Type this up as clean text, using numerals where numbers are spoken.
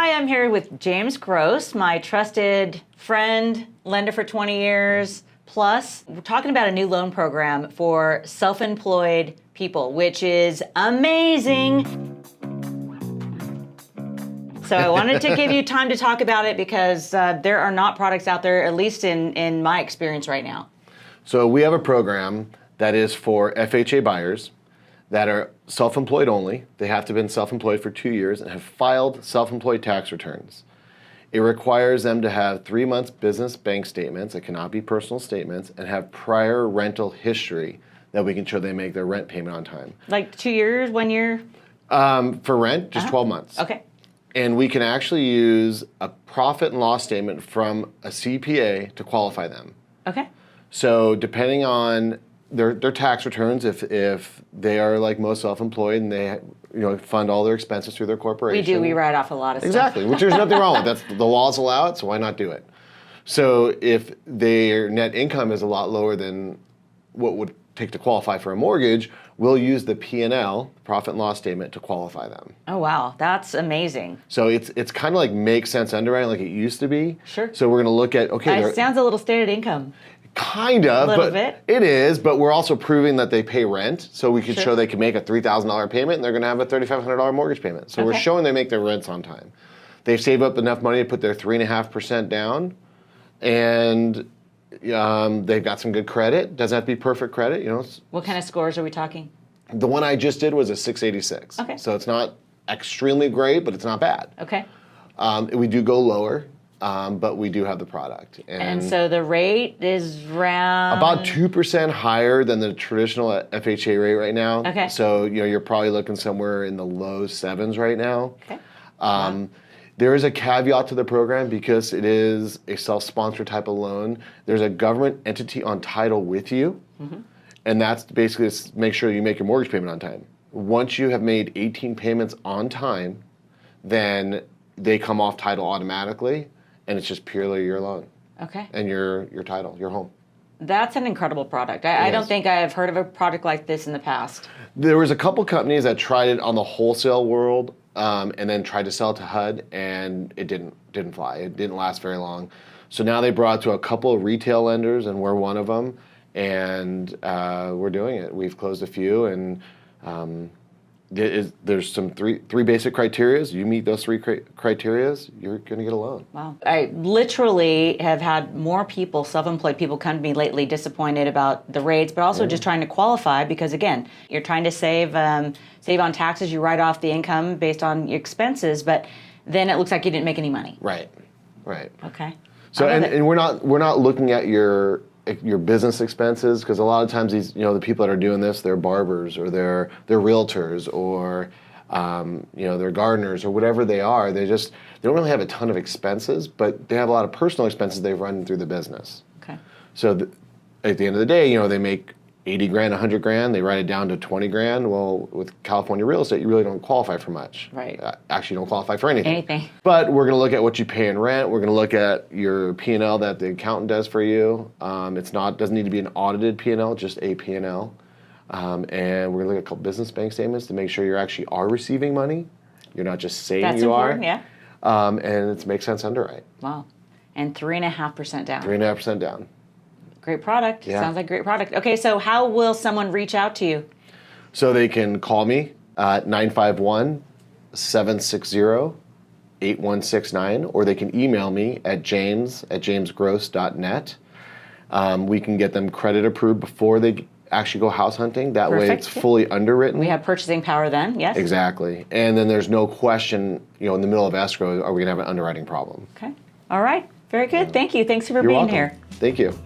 Hi, I'm here with James Gross, my trusted friend, lender for 20 years plus. We're talking about a new loan program for self-employed people, which is amazing. So I wanted to give you time to talk about it because there are not products out there, at least in my experience right now. So we have a program that is for FHA buyers that are self-employed only. They have to have been self-employed for 2 years and have filed self-employed tax returns. It requires them to have 3 months business bank statements, it cannot be personal statements, and have prior rental history that we can show they make their rent payment on time. Like 2 years, 1 year? For rent, just 12 months. Okay. And we can actually use a profit and loss statement from a CPA to qualify them. Okay. So depending on their tax returns, if they are like most self-employed and they fund all their expenses through their corporation. We write off a lot of stuff. Exactly, which there's nothing wrong with. That's the laws allow it, so why not do it? So if their net income is a lot lower than what would take to qualify for a mortgage, we'll use the P&L, profit and loss statement, to qualify them. Oh wow, that's amazing. So it's kind of like make sense underwriting like it used to be. Sure. So we're going to look at, okay. It sounds a little stated income. Kind of, but it is, but we're also proving that they pay rent, so we could Sure. show they can make a $3,000 payment and they're going to have a $3,500 mortgage payment. So we're showing they make their rents on time. They save up enough money to put their 3.5% down, and they've got some good credit. Doesn't have to be perfect credit, What kind of scores are we talking? The one I just did was a 686. Okay. So it's not extremely great, but it's not bad. Okay. We do go lower. But we do have the product. And so the rate is around? About 2% higher than the traditional FHA rate right now. Okay. So you're probably looking somewhere in the low 7s right now. Okay. Wow. There is a caveat to the program because it is a self-sponsored type of loan. There's a government entity on title with you, and that's basically to make sure you make your mortgage payment on time. Once you have made 18 payments on time, then they come off title automatically. And it's just purely your loan. Okay. And your title, your home. That's an incredible product. I don't think I've heard of a product like this in the past. There was a couple companies that tried it on the wholesale world and then tried to sell it to HUD, and it didn't fly. It didn't last very long. So now they brought it to a couple of retail lenders, and we're one of them, and we're doing it. We've closed a few, and there's some three basic criterias. You meet those three criterias, you're going to get a loan. Wow. I literally have had more people, self-employed people, come to me lately disappointed about the rates, but also just trying to qualify because, again, you're trying to save on taxes. You write off the income based on your expenses, but then it looks like you didn't make any money. Right. Okay. So and we're not looking at your business expenses, because a lot of times these the people that are doing this, they're barbers or they're realtors or they're gardeners or whatever they are. They don't really have a ton of expenses, but they have a lot of personal expenses they've run through the business. Okay. So at the end of the day, they make 80 grand, 100 grand, they write it down to 20 grand. Well, with California real estate, you really don't qualify for much. Right. Actually, you don't qualify for anything. Anything. But we're going to look at what you pay in rent. We're going to look at your P&L that the accountant does for you. Doesn't need to be an audited P&L, just a P&L. And we're going to look at a couple business bank statements to make sure you actually are receiving money. You're not just saying That's you important, are. Yeah. And it makes sense underwrite. Wow. And 3.5% down. 3.5% down. Great product. Yeah. Sounds like a great product. Okay, so how will someone reach out to you? So they can call me at 951-760-8169, or they can email me at james@jamesgross.net. We can get them credit approved before they actually go house hunting. That way it's fully underwritten. We have purchasing power then, yes? Exactly. And then there's no question, in the middle of escrow, are we going to have an underwriting problem? Okay. All right. Very good. Thank you. Thanks for You're being welcome. here. Thank you.